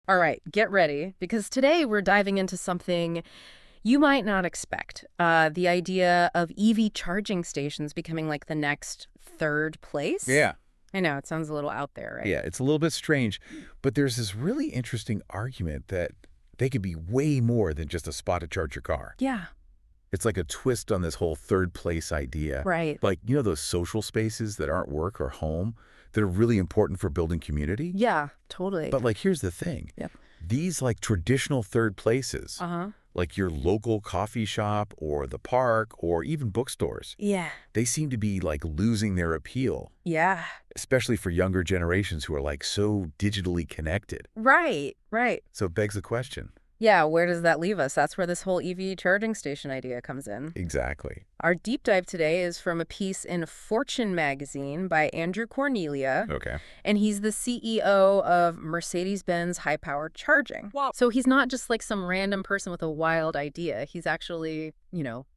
All right, get ready, because today we're diving into something you might not expect. The idea of EV charging stations becoming like the next third place. Yeah. I know, it sounds a little out there, right? Yeah, it's a little bit strange, but there's this really interesting argument that they could be way more than just a spot to charge your car. Yeah, It's like a twist on this whole third place idea. right. Like, those social spaces that aren't work or home that are really important for building community? Yeah, totally. But like, here's the thing. Yep. These like traditional third places, Uh-huh. like your local coffee shop or the park or even bookstores, Yeah. they seem to be like losing their appeal, Yeah. especially for younger generations who are like so digitally connected. Right, right. So it begs the question. Yeah, where does that leave us? That's where this whole EV charging station idea comes in. Exactly. Our deep dive today is from a piece in Fortune magazine by Andrew Cornelia, Okay. and he's the CEO of Mercedes-Benz high-powered charging. Wow. So he's not just like some random person with a wild idea. He's actually,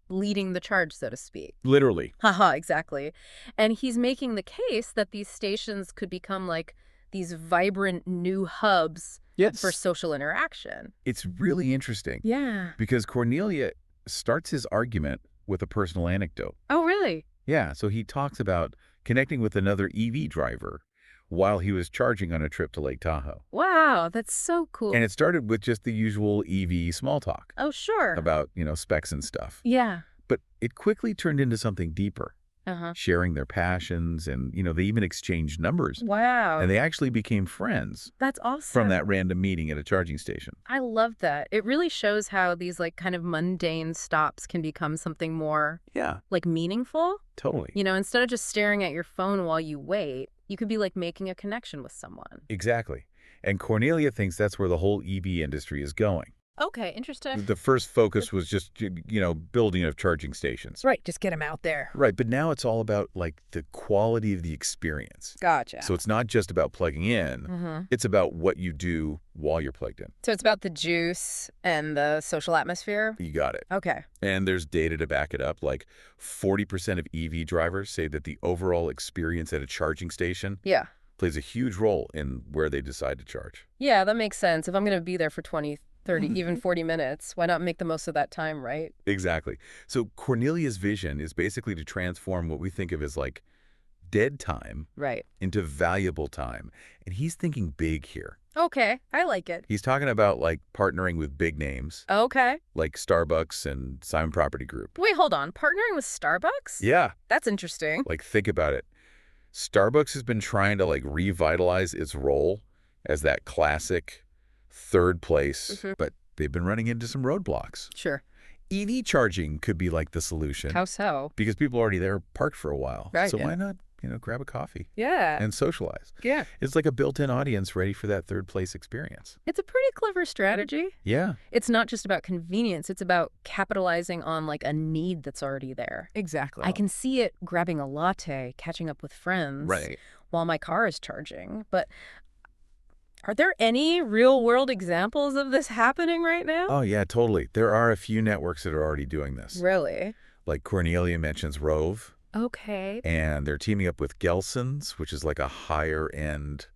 leading the charge, so to speak. Literally. Haha, exactly. And he's making the case that these stations could become like these vibrant new hubs Yes. for social interaction. It's really interesting Yeah. because Cornelia starts his argument with a personal anecdote. Oh, really? Yeah, so he talks about connecting with another EV driver while he was charging on a trip to Lake Tahoe. Wow, that's so cool. And it started with just the usual EV small talk Oh, sure. about, specs and stuff. Yeah. But it quickly turned into something deeper, Uh-huh. sharing their passions, and, they even exchanged numbers. Wow. And they actually became friends That's awesome. from that random meeting at a charging station. I love that. It really shows how these like kind of mundane stops can become something more Yeah, like meaningful. totally. Instead of just staring at your phone while you wait, you could be like making a connection with someone. Exactly. And Cornelia thinks that's where the whole EV industry is going. Okay, interesting. The first focus was just, building of charging stations. Right, just get them out there. Right, but now it's all about, like, the quality of the experience. Gotcha. So it's not just about plugging in. Mm-hmm. It's about what you do while you're plugged in. So it's about the juice and the social atmosphere? You got it. Okay. And there's data to back it up. Like, 40% of EV drivers say that the overall experience at a charging station Yeah. plays a huge role in where they decide to charge. Yeah, that makes sense. If I'm going to be there for 20, 30, even 40 minutes, why not make the most of that time, right? Exactly. So Cornelia's vision is basically to transform what we think of as, like, dead time Right. into valuable time. And he's thinking big here. Okay, I like it. He's talking about, like, partnering with big names Okay. like Starbucks and Simon Property Group. Wait, hold on. Partnering with Starbucks? Yeah, That's interesting. like, think about it. Starbucks has been trying to, like, revitalize its role as that classic third place, but they've been running into some roadblocks. Sure. EV charging could be like the solution How so? because people are already there parked for a while. Right, So yeah. why not, grab a coffee Yeah. and socialize? Yeah. It's like a built-in audience ready for that third place experience. It's a pretty clever strategy. Yeah. It's not just about convenience. It's about capitalizing on like a need that's already there. Exactly. I can see it grabbing a latte, catching up with friends Right. while my car is charging. But are there any real-world examples of this happening right now? Oh, yeah, totally. There are a few networks that are already doing this. Really? Like Cornelia mentions Rove, Okay. and they're teaming up with Gelson's, which is like a higher-end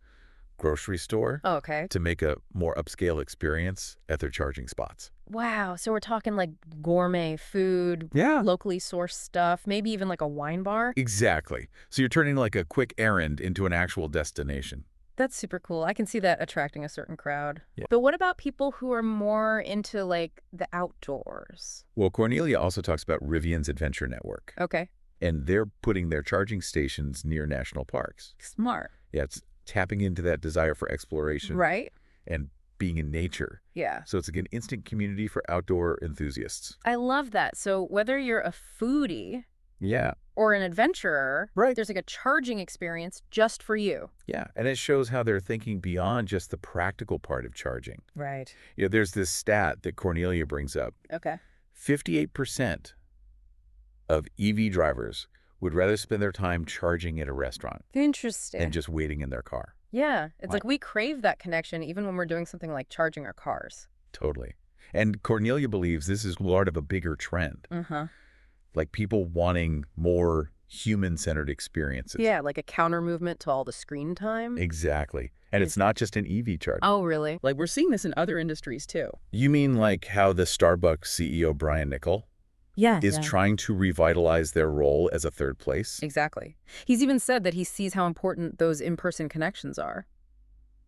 grocery store, Okay. to make a more upscale experience at their charging spots. Wow. So we're talking like gourmet food, Yeah. locally sourced stuff, maybe even like a wine bar. Exactly. So you're turning like a quick errand into an actual destination. That's super cool. I can see that attracting a certain crowd. Yeah. But what about people who are more into like the outdoors? Well, Cornelia also talks about Rivian's Adventure Network, Okay. and they're putting their charging stations near national parks. Smart. Yeah, it's tapping into that desire for exploration Right? and being in nature. Yeah. So it's like an instant community for outdoor enthusiasts. I love that. So whether you're a foodie Yeah. or an adventurer, Right. there's like a charging experience just for you. Yeah, and it shows how they're thinking beyond just the practical part of charging. Right. There's this stat that Cornelia brings up. Okay. 58% of EV drivers would rather spend their time charging at a restaurant Interesting. than just waiting in their car. Yeah. It's Right. like we crave that connection even when we're doing something like charging our cars. Totally. And Cornelia believes this is part of a bigger trend, Uh-huh. like people wanting more human-centered experiences. Yeah, like a counter movement to all the screen time. Exactly. And it's not just an EV charger. Oh, really? Like, we're seeing this in other industries, too. You mean like how the Starbucks CEO, Brian Niccol, Yeah. is trying to revitalize their role as a third place? Exactly. He's even said that he sees how important those in-person connections are.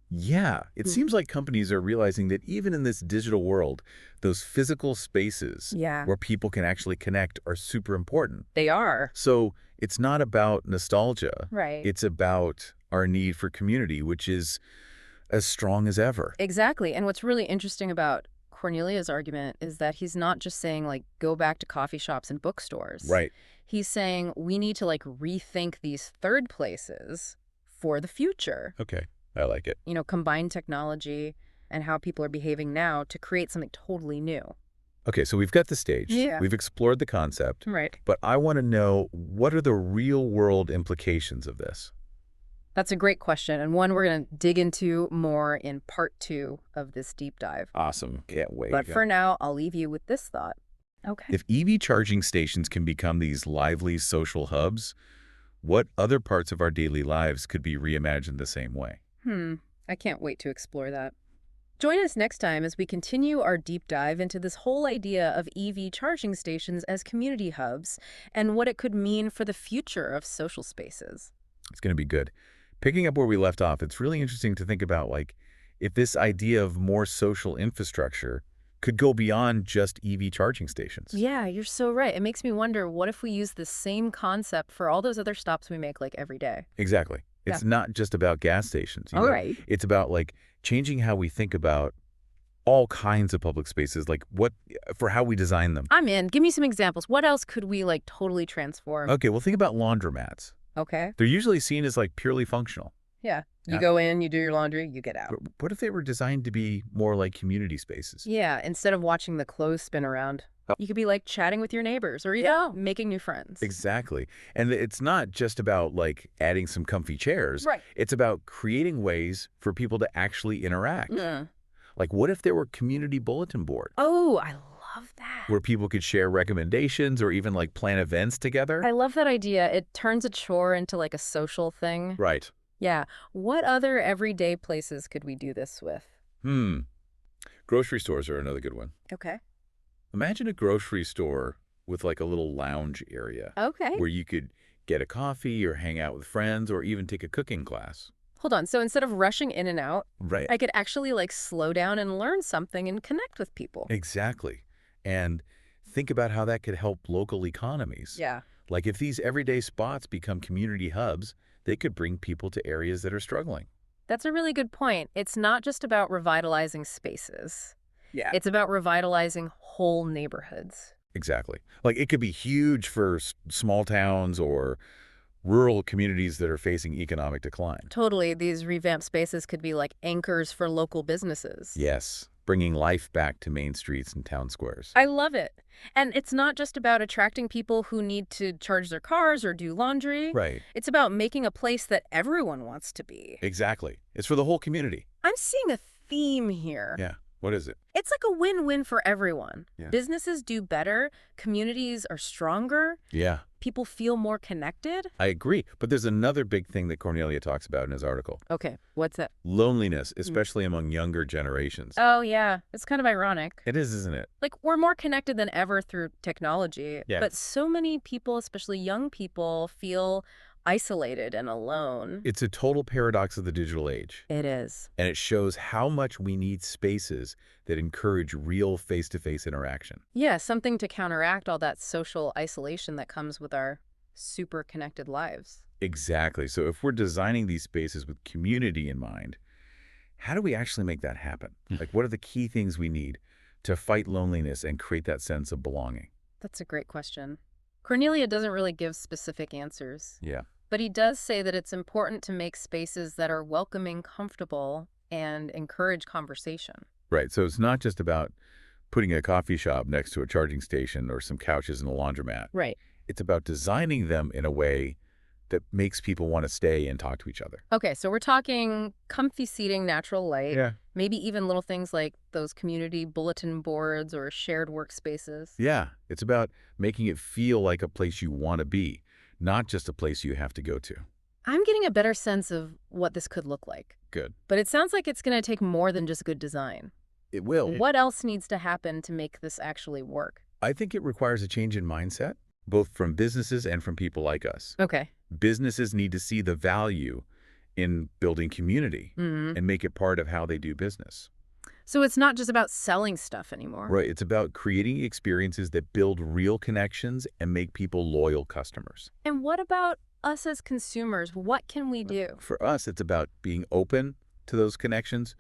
Yeah, it seems like companies are realizing that even in this digital world, those physical spaces Yeah. where people can actually connect are super important. They are. So it's not about nostalgia. Right. It's about our need for community, which is as strong as ever. Exactly. And what's really interesting about Cornelia's argument is that he's not just saying, like, go back to coffee shops and bookstores. Right. He's saying we need to, like, rethink these third places for the future. Okay, I like it. You know, combine technology and how people are behaving now to create something totally new. Okay, so we've got the stage. Yeah. We've explored the concept. Right. But I want to know, what are the real-world implications of this? That's a great question, and one we're going to dig into more in part 2 of this deep dive. Awesome. Can't wait. But for now, I'll leave you with this thought. Okay. If EV charging stations can become these lively social hubs, what other parts of our daily lives could be reimagined the same way? I can't wait to explore that. Join us next time as we continue our deep dive into this whole idea of EV charging stations as community hubs and what it could mean for the future of social spaces. It's going to be good. Picking up where we left off, it's really interesting to think about, like, if this idea of more social infrastructure could go beyond just EV charging stations. Yeah, you're so right. It makes me wonder, what if we use the same concept for all those other stops we make, like, every day? Exactly. It's not just about gas stations. All right. It's about, like, changing how we think about all kinds of public spaces, like for how we design them. I'm in. Give me some examples. What else could we, like, totally transform? Okay, well, think about laundromats. Okay. They're usually seen as, like, purely functional. Yeah. You Yeah. go in, you do your laundry, you get out. But what if they were designed to be more like community spaces? Yeah, instead of watching the clothes spin around, you could be, like, chatting with your neighbors or even making new friends. Exactly. And it's not just about, like, adding some comfy chairs. Right. It's about creating ways for people to actually interact. Like, what if there were community bulletin boards Oh, I love that. where people could share recommendations or even, like, plan events together? I love that idea. It turns a chore into, like, a social thing. Right. Yeah. What other everyday places could we do this with? Grocery stores are another good one. Okay. Imagine a grocery store with, like, a little lounge area Okay. where you could get a coffee or hang out with friends or even take a cooking class. Hold on. So instead of rushing in and out, Right. I could actually, like, slow down and learn something and connect with people. Exactly. And think about how that could help local economies. Yeah. Like, if these everyday spots become community hubs, they could bring people to areas that are struggling. That's a really good point. It's not just about revitalizing spaces. Yeah. It's about revitalizing whole neighborhoods. Exactly. Like, it could be huge for small towns or rural communities that are facing economic decline. Totally. These revamped spaces could be like anchors for local businesses. Yes, bringing life back to main streets and town squares. I love it. And it's not just about attracting people who need to charge their cars or do laundry. Right. It's about making a place that everyone wants to be. Exactly. It's for the whole community. I'm seeing a theme here. Yeah. What is it? It's like a win-win for everyone. Yeah. Businesses do better, communities are stronger, Yeah, people feel more connected. I agree. But there's another big thing that Cornelia talks about in his article. Okay, what's that? Loneliness, especially among younger generations. Oh, yeah. It's kind of ironic. It is, isn't it? Like, we're more connected than ever through technology, Yeah. but so many people, especially young people, feel isolated and alone. It's a total paradox of the digital age. It is. And it shows how much we need spaces that encourage real face-to-face interaction. Yeah, something to counteract all that social isolation that comes with our super connected lives. Exactly. So if we're designing these spaces with community in mind, how do we actually make that happen? Like, what are the key things we need to fight loneliness and create that sense of belonging? That's a great question. Cornelia doesn't really give specific answers, Yeah. but he does say that it's important to make spaces that are welcoming, comfortable, and encourage conversation. Right. So it's not just about putting a coffee shop next to a charging station or some couches and a laundromat. Right. It's about designing them in a way that makes people want to stay and talk to each other. Okay, so we're talking comfy seating, natural light, Yeah. maybe even little things like those community bulletin boards or shared workspaces. Yeah. It's about making it feel like a place you want to be, not just a place you have to go to. I'm getting a better sense of what this could look like. Good. But it sounds like it's going to take more than just good design. It will. What else needs to happen to make this actually work? I think it requires a change in mindset, both from businesses and from people like us. Okay. Businesses need to see the value in building community and make it part of how they do business. So it's not just about selling stuff anymore. Right. It's about creating experiences that build real connections and make people loyal customers. And what about us as consumers? What can we do? For us, it's about being open to those connections,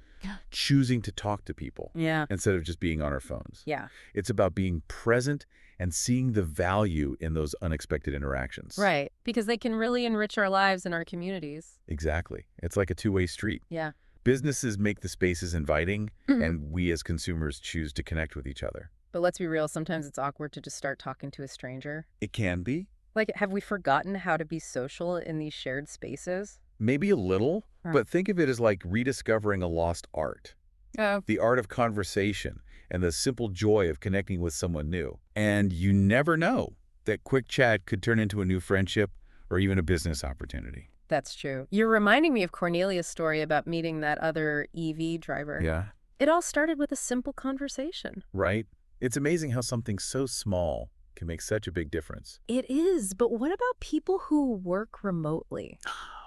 choosing to talk to people Yeah. instead of just being on our phones. Yeah. It's about being present and seeing the value in those unexpected interactions. Right. Because they can really enrich our lives and our communities. Exactly. It's like a two-way street. Yeah. Businesses make the spaces inviting, and we as consumers choose to connect with each other. But let's be real, sometimes it's awkward to just start talking to a stranger. It can be. Like, have we forgotten how to be social in these shared spaces? Maybe a little, but think of it as like rediscovering a lost art. Oh. The art of conversation and the simple joy of connecting with someone new. And you never know that quick chat could turn into a new friendship or even a business opportunity. That's true. You're reminding me of Cornelia's story about meeting that other EV driver. Yeah. It all started with a simple conversation. Right? It's amazing how something so small can make such a big difference. It is, but what about people who work remotely?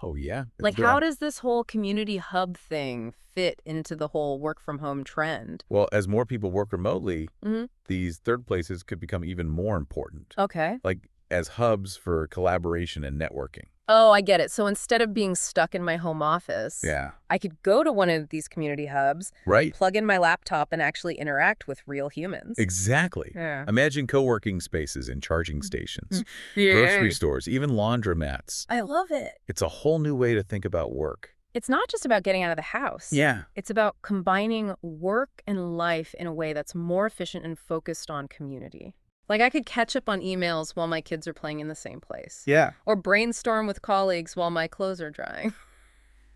Oh, yeah. Like, There how are- does this whole community hub thing fit into the whole work from home trend? Well, as more people work remotely, Mhm. these third places could become even more important. Okay. Like as hubs for collaboration and networking. Oh, I get it. So instead of being stuck in my home office, Yeah. I could go to one of these community hubs, Right. plug in my laptop, and actually interact with real humans. Exactly. Yeah. Imagine co-working spaces and charging stations, Yeah. grocery stores, even laundromats. I love it. It's a whole new way to think about work. It's not just about getting out of the house. Yeah. It's about combining work and life in a way that's more efficient and focused on community. Like, I could catch up on emails while my kids are playing in the same place. Yeah. Or brainstorm with colleagues while my clothes are drying.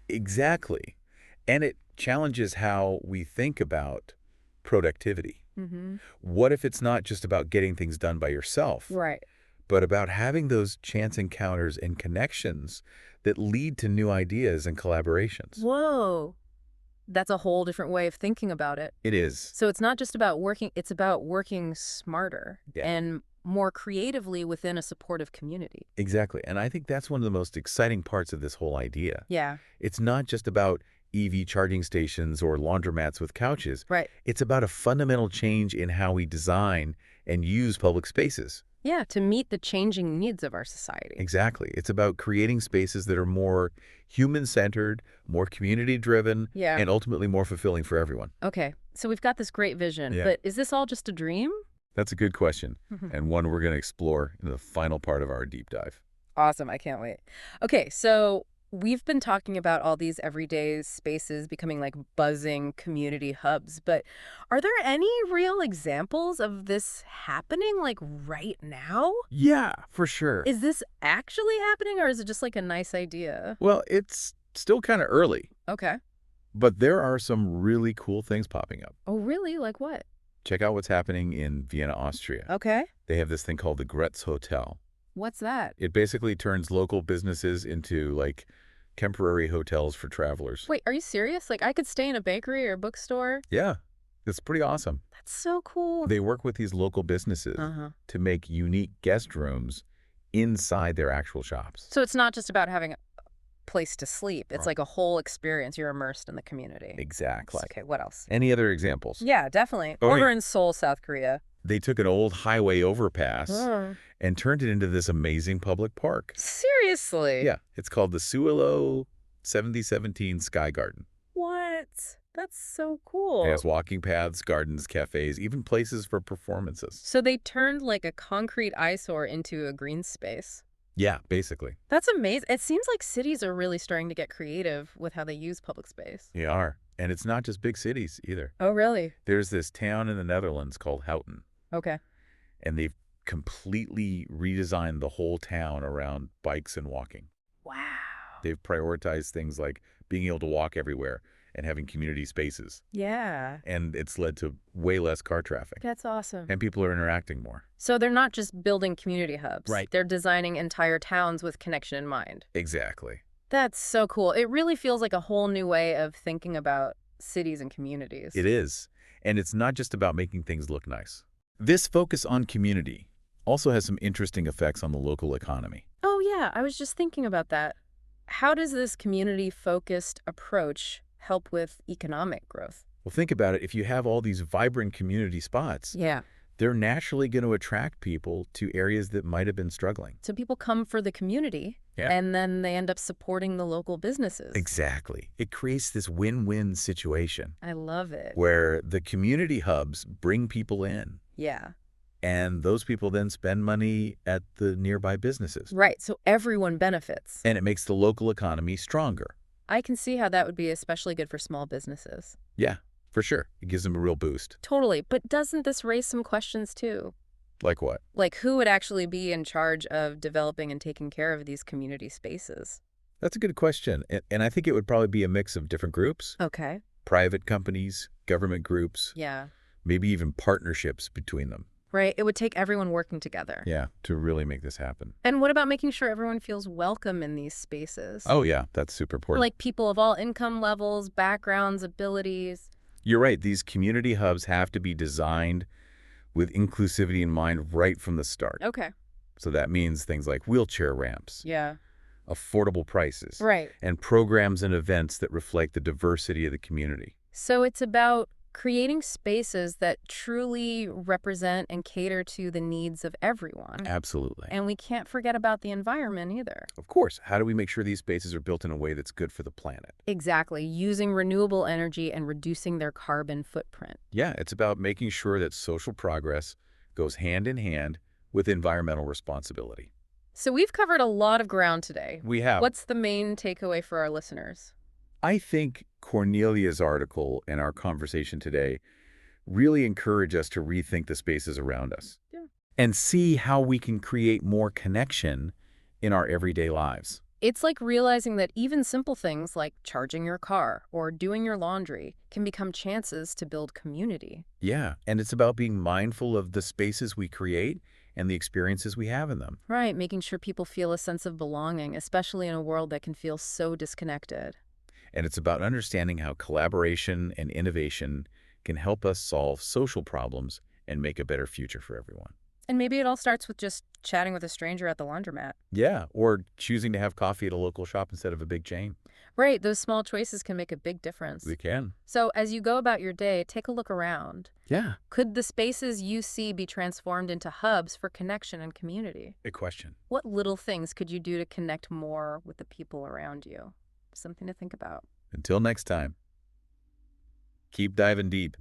Exactly. And it challenges how we think about productivity. Mm-hmm. What if it's not just about getting things done by yourself, Right. but about having those chance encounters and connections that lead to new ideas and collaborations? Whoa. That's a whole different way of thinking about it. It is. So it's not just about working, it's about working smarter Yeah. and more creatively within a supportive community. Exactly. And I think that's one of the most exciting parts of this whole idea. Yeah. It's not just about EV charging stations or laundromats with couches. Right. It's about a fundamental change in how we design and use public spaces. Yeah, to meet the changing needs of our society. Exactly. It's about creating spaces that are more human-centered, more community-driven, Yeah. and ultimately more fulfilling for everyone. Okay, so we've got this great vision, Yeah. but is this all just a dream? That's a good question, and one we're going to explore in the final part of our deep dive. Awesome, I can't wait. Okay, so we've been talking about all these everyday spaces becoming like buzzing community hubs, but are there any real examples of this happening like right now? Yeah, for sure. Is this actually happening or is it just like a nice idea? Well, it's still kind of early, Okay. but there are some really cool things popping up. Oh, really? Like what? Check out what's happening in Vienna, Austria. Okay. They have this thing called the Gretz Hotel. What's that? It basically turns local businesses into like temporary hotels for travelers. Wait, are you serious? Like I could stay in a bakery or bookstore? Yeah, it's pretty awesome. That's so cool. They work with these local businesses Uh-huh. to make unique guest rooms inside their actual shops. So it's not just about having a place to sleep. It's Right. like a whole experience. You're immersed in the community. Exactly. Okay, what else? Any other examples? Yeah, definitely. Oh, Over wait. in Seoul, South Korea. They took an old highway overpass Oh. and turned it into this amazing public park. Seriously? Yeah, it's called the Suilo 7017 Sky Garden. What? That's so cool. It has walking paths, gardens, cafes, even places for performances. So they turned like a concrete eyesore into a green space. Yeah, basically. That's amazing. It seems like cities are really starting to get creative with how they use public space. They are. And it's not just big cities either. Oh, really? There's this town in the Netherlands called Houten, Okay. and they've completely redesigned the whole town around bikes and walking. Wow. They've prioritized things like being able to walk everywhere and having community spaces. Yeah, And it's led to way less car traffic. that's awesome. And people are interacting more. So they're not just building community hubs. Right. They're designing entire towns with connection in mind. Exactly. That's so cool. It really feels like a whole new way of thinking about cities and communities. It is. And it's not just about making things look nice. This focus on community also has some interesting effects on the local economy. Oh, yeah. I was just thinking about that. How does this community-focused approach help with economic growth? Well, think about it. If you have all these vibrant community spots, Yeah. they're naturally going to attract people to areas that might have been struggling. So people come for the community, Yeah. and then they end up supporting the local businesses. Exactly. It creates this win-win situation I love it. where the community hubs bring people in, Yeah. and those people then spend money at the nearby businesses. Right. So everyone benefits. And it makes the local economy stronger. I can see how that would be especially good for small businesses. Yeah, for sure. It gives them a real boost. Totally. But doesn't this raise some questions too? Like what? Like who would actually be in charge of developing and taking care of these community spaces? That's a good question. And I think it would probably be a mix of different groups, Okay. private companies, government groups, Yeah. maybe even partnerships between them. Right. It would take everyone working together. Yeah, to really make this happen. And what about making sure everyone feels welcome in these spaces? Oh, yeah, that's super important. Like people of all income levels, backgrounds, abilities. You're right. These community hubs have to be designed with inclusivity in mind right from the start. Okay. So that means things like wheelchair ramps, Yeah. affordable prices, Right. and programs and events that reflect the diversity of the community. So it's about creating spaces that truly represent and cater to the needs of everyone. Absolutely. And we can't forget about the environment either. Of course, how do we make sure these spaces are built in a way that's good for the planet? Exactly. Using renewable energy and reducing their carbon footprint. Yeah, it's about making sure that social progress goes hand in hand with environmental responsibility. So we've covered a lot of ground today. We have. What's the main takeaway for our listeners? I think Cornelia's article and our conversation today really encourage us to rethink the spaces around us. Yeah. And see how we can create more connection in our everyday lives. It's like realizing that even simple things like charging your car or doing your laundry can become chances to build community. Yeah, and it's about being mindful of the spaces we create and the experiences we have in them. Right, making sure people feel a sense of belonging, especially in a world that can feel so disconnected. And it's about understanding how collaboration and innovation can help us solve social problems and make a better future for everyone. And maybe it all starts with just chatting with a stranger at the laundromat. Yeah, or choosing to have coffee at a local shop instead of a big chain. Right, those small choices can make a big difference. We can. So as you go about your day, take a look around. Yeah. Could the spaces you see be transformed into hubs for connection and community? Good question. What little things could you do to connect more with the people around you? Something to think about. Until next time, keep diving deep.